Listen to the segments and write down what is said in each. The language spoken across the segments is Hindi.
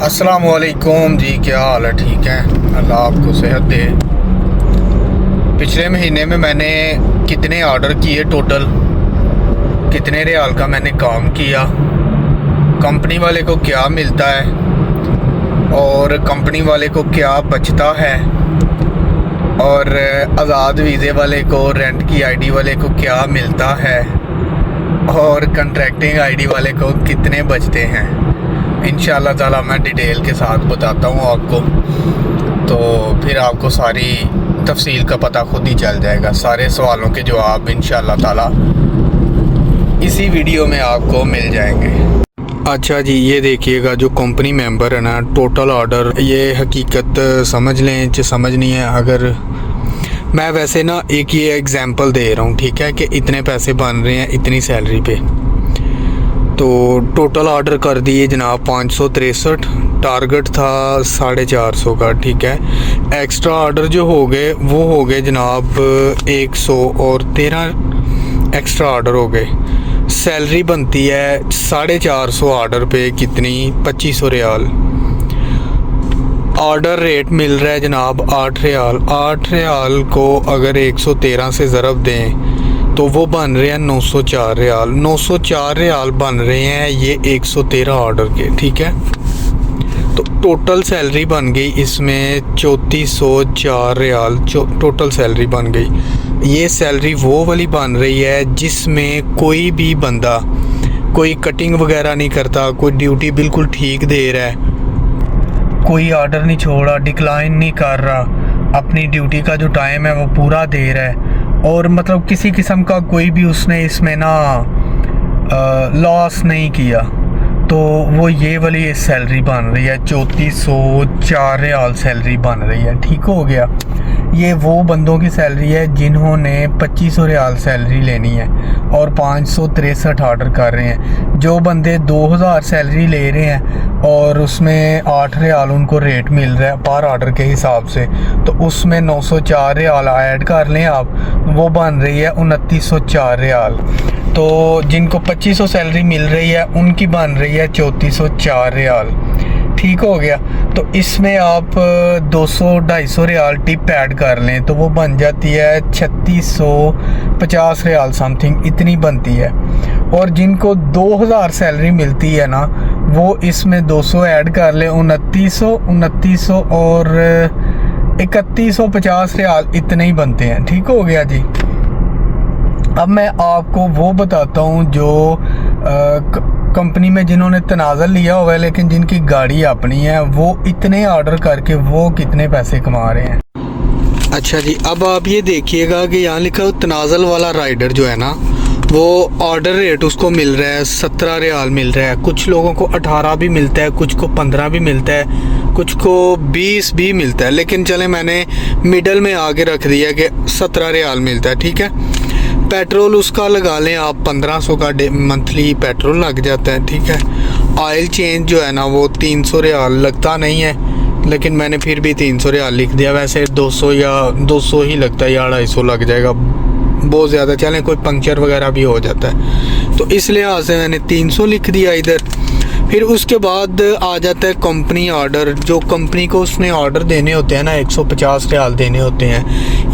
अस्सलामुअलैकुम जी, क्या हाल है? ठीक है, अल्लाह आपको सेहत दे। पिछले महीने में मैंने कितने ऑर्डर किए, टोटल कितने रियाल का मैंने काम किया, कंपनी वाले को क्या मिलता है और कंपनी वाले को क्या बचता है, और आज़ाद वीज़े वाले को, रेंट की आईडी वाले को क्या मिलता है, और कंट्रैक्टिंग आईडी वाले को कितने बचते हैं। इंशाल्लाह ताला मैं डिटेल के साथ बताता हूँ आपको, तो फिर आपको सारी तफसील का पता खुद ही चल जाएगा। सारे सवालों के जवाब इंशाल्लाह ताला इसी वीडियो में आपको मिल जाएंगे। अच्छा जी, ये देखिएगा जो कंपनी मेंबर है ना, टोटल ऑर्डर, ये हकीकत समझ लें जो समझ नहीं है। अगर मैं वैसे ना एक ये एग्जांपल दे रहा हूँ, ठीक है, कि इतने पैसे बन रहे हैं इतनी सैलरी पे, तो टोटल ऑर्डर कर दिए जनाब 563, टारगेट था 450 का, ठीक है। एक्स्ट्रा ऑर्डर जो हो गए वो हो गए जनाब 113 एक्स्ट्रा ऑर्डर हो गए। सैलरी बनती है 450 ऑर्डर पे कितनी, 2500 रियाल। ऑर्डर रेट मिल रहा है जनाब 8 रियाल। 8 रियाल को अगर 113 से ज़रब दें तो वो बन रहे हैं 904 रियाल। 904 रियाल बन रहे हैं ये 113 ऑर्डर के, ठीक है। तो टोटल सैलरी बन गई इसमें 3404 रियाल टोटल सैलरी बन गई। ये सैलरी वो वाली बन रही है जिसमें कोई भी बंदा कोई कटिंग वगैरह नहीं करता, कोई ड्यूटी बिल्कुल ठीक दे रहा है, कोई ऑर्डर नहीं छोड़ा, डिक्लाइन नहीं कर रहा, अपनी ड्यूटी का जो टाइम है वो पूरा दे रहा है, और मतलब किसी किस्म का कोई भी उसने इसमें ना लॉस नहीं किया, तो वो ये वाली सैलरी बन रही है 3404 रियाल सैलरी बन रही है। ठीक हो गया। ये वो बंदों की सैलरी है जिन्होंने 2500 रियाल सैलरी लेनी है और 563 ऑर्डर कर रहे हैं। जो बंदे 2000 सैलरी ले रहे हैं और उसमें 8 रियाल उनको रेट मिल रहा है पर ऑर्डर के हिसाब से, तो उसमें 904 रियाल ऐड कर लें आप, वो बन रही है 2904 रियाल। तो जिनको 2500 सैलरी मिल रही है उनकी बन रही है 3404 रियाल। ठीक हो गया। तो इसमें आप 200-250 रियाल टिप ऐड कर लें तो वो बन जाती है 3650 रियाल समथिंग, इतनी बनती है। और जिनको 2000 सैलरी मिलती है ना, वो इसमें 200 ऐड कर लें, 2900 और 3150 रियाल इतने ही बनते हैं। ठीक हो गया जी। अब मैं आपको वो बताता हूँ जो कंपनी में जिन्होंने तनाज़ुल लिया हुआ है लेकिन जिनकी गाड़ी अपनी है, वो इतने ऑर्डर करके वो कितने पैसे कमा रहे हैं। अच्छा जी, अब आप ये देखिएगा कि यहाँ लिखा है तनाज़ुल वाला राइडर जो है ना, वो ऑर्डर रेट उसको मिल रहा है 17 रियाल मिल रहा है। कुछ लोगों को 18 भी मिलता है, कुछ को 15 भी मिलता है, कुछ को 20 भी मिलता है, लेकिन चले मैंने मिडल में आगे रख दिया कि 17 रियाल मिलता है, ठीक है। पेट्रोल उसका लगा लें आप 1500 का मंथली पेट्रोल लग जाता है, ठीक है। ऑयल चेंज जो है ना वो 300 रियाल लगता नहीं है, लेकिन मैंने फिर भी 300 रियाल लिख दिया। वैसे 200 या 200 ही लगता है या 250 लग जाएगा, बहुत ज़्यादा चले, कोई पंक्चर वगैरह भी हो जाता है, तो इस लिहाज से मैंने 300 लिख दिया इधर। फिर उसके बाद आ जाता है कंपनी ऑर्डर। जो कंपनी को उसने ऑर्डर देने होते हैं ना, 150 रियाल देने होते हैं।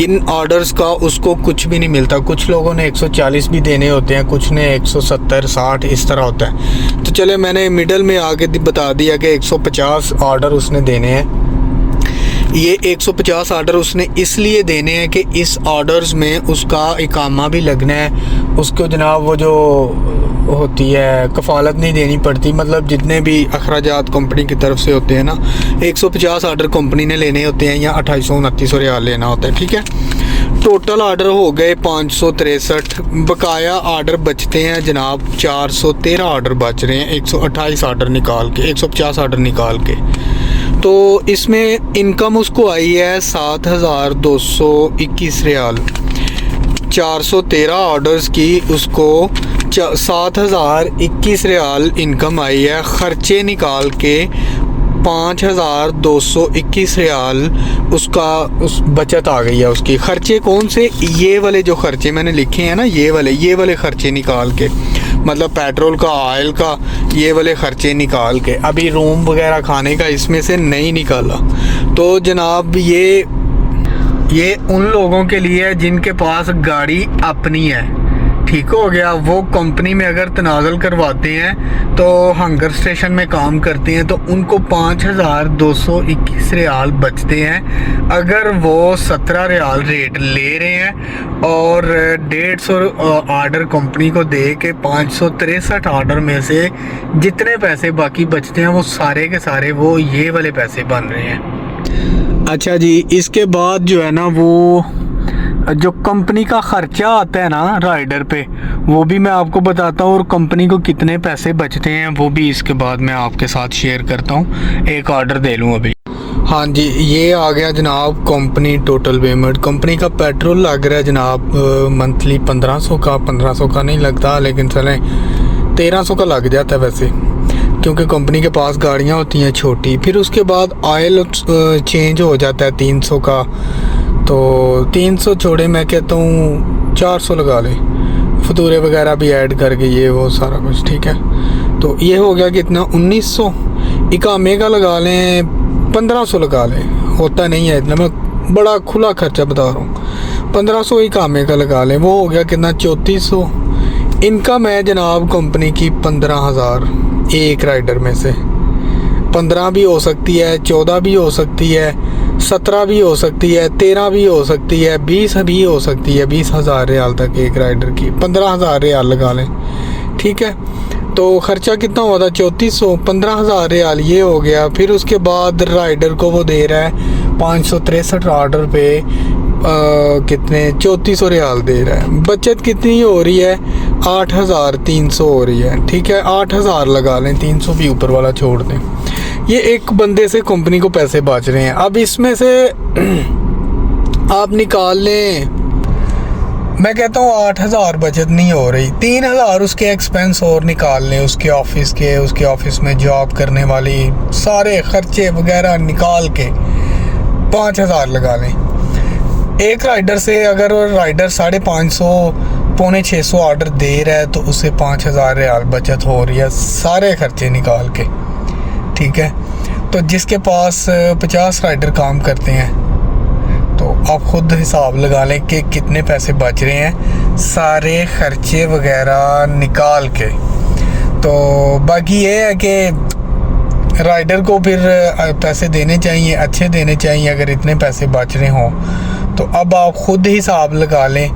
इन ऑर्डर्स का उसको कुछ भी नहीं मिलता। कुछ लोगों ने 140 भी देने होते हैं, कुछ ने 170-60 इस तरह होता है। तो चले मैंने मिडल में आगे बता दिया कि 150 ऑर्डर उसने देने हैं। ये 150 ऑर्डर उसने इसलिए देने हैं कि इस ऑर्डर्स में उसका इकामा भी लगना है, उसको जनाब वो जो होती है कफालत नहीं देनी पड़ती, मतलब जितने भी अखराजात कंपनी की तरफ से होते हैं ना, 150 ऑर्डर कंपनी ने लेने होते हैं या 2800-2900 रियाल लेना होता है, ठीक है। टोटल ऑर्डर हो गए 563, बकाया ऑर्डर बचते हैं जनाब 413 ऑर्डर बच रहे हैं 128 ऑर्डर निकाल के, 150 ऑर्डर निकाल के। तो इसमें इनकम उसको आई है 7221 रियाल। 413 ऑर्डर्स की उसको 7021 रियाल इनकम आई है। ख़र्चे निकाल के 5221 रियाल उसका उस बचत आ गई है उसकी। ख़र्चे कौन से? ये वाले जो ख़र्चे मैंने लिखे हैं ना, ये वाले ख़र्चे निकाल के, मतलब पेट्रोल का, ऑयल का, ये वाले ख़र्चे निकाल के। अभी रूम वगैरह खाने का इसमें से नहीं निकाला। तो जनाब ये उन लोगों के लिए है जिनके पास गाड़ी अपनी है, ठीक हो गया। वो कंपनी में अगर तनाज़ुल करवाते हैं तो हंगर स्टेशन में काम करते हैं, तो उनको 5221 रियाल बचते हैं। अगर वो 17 रियाल रेट ले रहे हैं और 150 आर्डर कंपनी को दे के 563 आर्डर में से जितने पैसे बाकी बचते हैं वो सारे के सारे वो ये वाले पैसे बन रहे हैं। अच्छा जी, इसके बाद जो है ना वो जो कंपनी का ख़र्चा आता है ना राइडर पे, वो भी मैं आपको बताता हूँ, और कंपनी को कितने पैसे बचते हैं वो भी इसके बाद मैं आपके साथ शेयर करता हूँ। एक ऑर्डर दे लूँ अभी। हाँ जी, ये आ गया जनाब कंपनी टोटल पेमेंट। कंपनी का पेट्रोल लग रहा है जनाब मंथली 1500 का, 1500 का नहीं लगता, लेकिन चलें 1300 का लग जाता है वैसे, क्योंकि कंपनी के पास गाड़ियाँ होती हैं छोटी। फिर उसके बाद ऑयल चेंज हो जाता है 300 का, तो 300 छोड़े, मैं कहता हूँ 400 लगा ले, फतूरे वगैरह भी ऐड करके ये वो सारा कुछ, ठीक है। तो ये हो गया कितना, 1900। इकामे का लगा लें 1500 लगा लें, होता नहीं है इतना, मैं बड़ा खुला खर्चा बता रहा हूँ। 1500 इकामे का लगा लें, वो हो गया कितना, 3400। इनकम है जनाब कंपनी की 15,000 एक राइडर में से। 15 भी हो सकती है, 14 भी हो सकती है, 17 भी हो सकती है, 13 भी हो सकती है, 20 भी हो सकती है। 20,000 रियाल तक एक राइडर की, 15,000 रियाल लगा लें, ठीक है। तो ख़र्चा कितना हुआ था, 3400, 15,000 रियाल ये हो गया। फिर उसके बाद राइडर को वो दे रहा है 563 आर्डर पे कितने, 3400 रियाल दे रहा है। बचत कितनी हो रही है, 8,300 हो रही है, ठीक है। 8,000 लगा लें, 300 भी ऊपर वाला छोड़ दें। ये एक बंदे से कंपनी को पैसे बच रहे हैं। अब इसमें से आप निकाल लें, मैं कहता हूँ 8,000 बचत नहीं हो रही, 3,000 उसके एक्सपेंस और निकाल लें, उसके ऑफिस के, उसके ऑफिस में जॉब करने वाली सारे खर्चे वगैरह निकाल के 5,000 लगा लें। एक राइडर से अगर राइडर 550 पौने 600 ऑर्डर दे रहा है तो उससे 5,000 रियाल बचत हो रही है सारे खर्चे निकाल के, ठीक है। तो जिसके पास 50 राइडर काम करते हैं तो आप खुद हिसाब लगा लें कि कितने पैसे बच रहे हैं सारे खर्चे वगैरह निकाल के। तो बाकी ये है कि राइडर को फिर पैसे देने चाहिए, अच्छे देने चाहिए अगर इतने पैसे बच रहे हों। तो अब आप खुद हिसाब लगा लें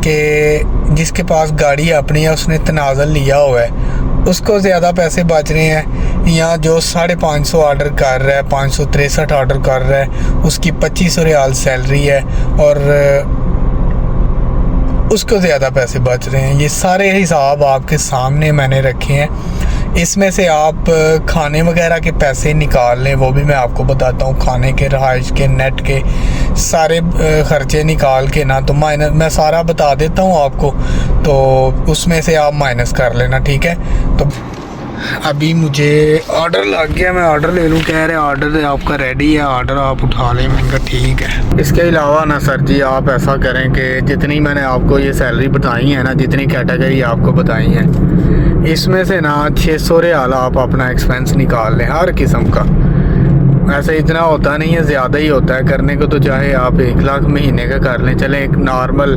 कि जिसके पास गाड़ी अपनी है उसने तनाज़ुल लिया हुआ है उसको ज़्यादा पैसे बच रहे हैं, या जो 550 ऑर्डर कर रहा है, 563 ऑर्डर कर रहा है, उसकी 2500 रियाल सैलरी है और उसको ज़्यादा पैसे बच रहे हैं। ये सारे हिसाब आपके सामने मैंने रखे हैं। इसमें से आप खाने वगैरह के पैसे निकाल लें, वो भी मैं आपको बताता हूँ। खाने के, रहाइश के, नेट के सारे ख़र्चे निकाल के ना, तो माइनस मैं सारा बता देता हूँ आपको, तो उसमें से आप माइनस कर लेना, ठीक है। तो अभी मुझे ऑर्डर लग गया, मैं ऑर्डर ले लूँ। कह रहे ऑर्डर आपका रेडी है, ऑर्डर आप उठा लें। मैंने कहा ठीक है। इसके अलावा ना सर जी आप ऐसा करें कि जितनी मैंने आपको ये सैलरी बताई है ना, जितनी कैटेगरी आपको बताई हैं, इसमें से ना 600 रियाल आप अपना एक्सपेंस निकाल लें हर किस्म का। ऐसे इतना होता नहीं है, ज़्यादा ही होता है करने को। तो चाहे आप 1 लाख महीने का कर लें, चलें एक नॉर्मल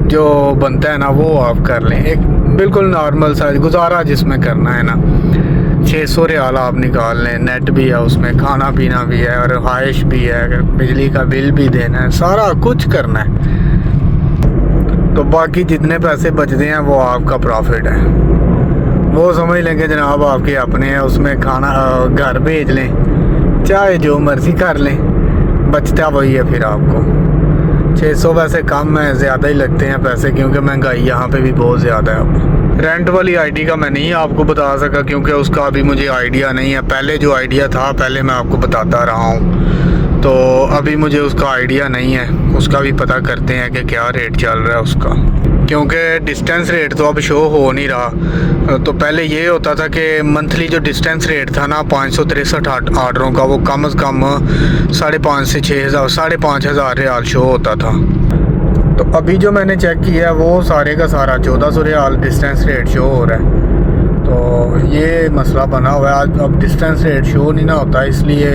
जो बनता है ना वो आप कर लें, एक बिल्कुल नॉर्मल सा गुजारा जिसमें करना है ना। 600 रियाल आप निकाल लें, नेट भी है उसमें, खाना पीना भी है और रहाइश भी है, बिजली का बिल भी देना है, सारा कुछ करना है। तो बाकी जितने पैसे बचते हैं वो आपका प्रॉफिट है, वो समझ लेंगे जनाब आपके अपने हैं। उसमें खाना घर भेज लें, चाहे जो मर्ज़ी कर लें, बचता वही है फिर आपको। 600 वैसे कम है, ज़्यादा ही लगते हैं पैसे क्योंकि महंगाई यहाँ पे भी बहुत ज़्यादा है। अब रेंट वाली आईडी का मैं नहीं आपको बता सका क्योंकि उसका अभी मुझे आइडिया नहीं है। पहले जो आइडिया था पहले मैं आपको बताता रहा हूँ, तो अभी मुझे उसका आइडिया नहीं है। उसका भी पता करते हैं कि क्या रेट चल रहा है उसका, क्योंकि डिस्टेंस रेट तो अब शो हो नहीं रहा। तो पहले ये होता था कि मंथली जो डिस्टेंस रेट था ना 563 ऑर्डरों का, वो कम से कम 5,500 से 6,000 5,500 रियाल शो होता था। तो अभी जो मैंने चेक किया है वो सारे का सारा 1400 रियाल डिस्टेंस रेट शो हो रहा है। तो ये मसला बना हुआ है, आज अब डिस्टेंस रेट शो नहीं ना होता, इसलिए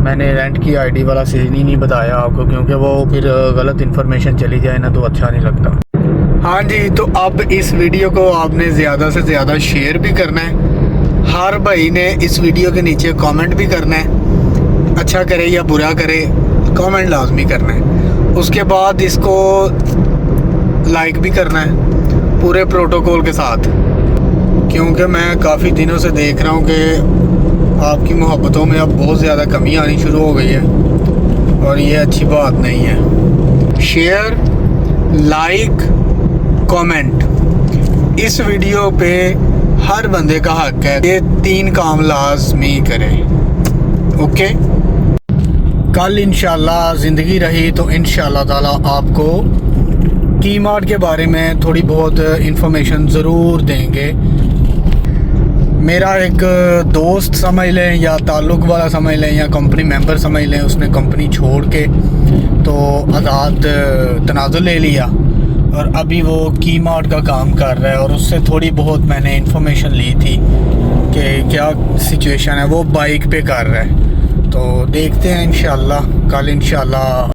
मैंने रेंट की आईडी वाला सीन ही नहीं बताया आपको, क्योंकि वो फिर गलत इन्फॉर्मेशन चली जाए ना तो अच्छा नहीं लगता। हाँ जी, तो अब इस वीडियो को आपने ज़्यादा से ज़्यादा शेयर भी करना है। हर भाई ने इस वीडियो के नीचे कमेंट भी करना है, अच्छा करे या बुरा करे कमेंट लाजमी करना है। उसके बाद इसको लाइक भी करना है पूरे प्रोटोकॉल के साथ, क्योंकि मैं काफ़ी दिनों से देख रहा हूँ कि आपकी मोहब्बतों में अब बहुत ज़्यादा कमी आनी शुरू हो गई है और ये अच्छी बात नहीं है। शेयर, लाइक, कमेंट, इस वीडियो पे हर बंदे का हक है, ये 3 काम लाजमी करे। ओके, कल इंशाल्लाह ज़िंदगी रही तो इंशाल्लाह ताला आपको की मार्ट के बारे में थोड़ी बहुत इंफॉर्मेशन ज़रूर देंगे। मेरा एक दोस्त समझ लें या ताल्लुक़ वाला समझ लें या कंपनी मेंबर समझ लें, उसने कंपनी छोड़ के तो आज़ाद तनाज़ुल ले लिया और अभी वो की मार्ट का काम कर रहा है, और उससे थोड़ी बहुत मैंने इन्फॉर्मेशन ली थी कि क्या सिचुएशन है। वो बाइक पे कर रहा है, तो देखते हैं इंशाल्लाह कल इंशाल्लाह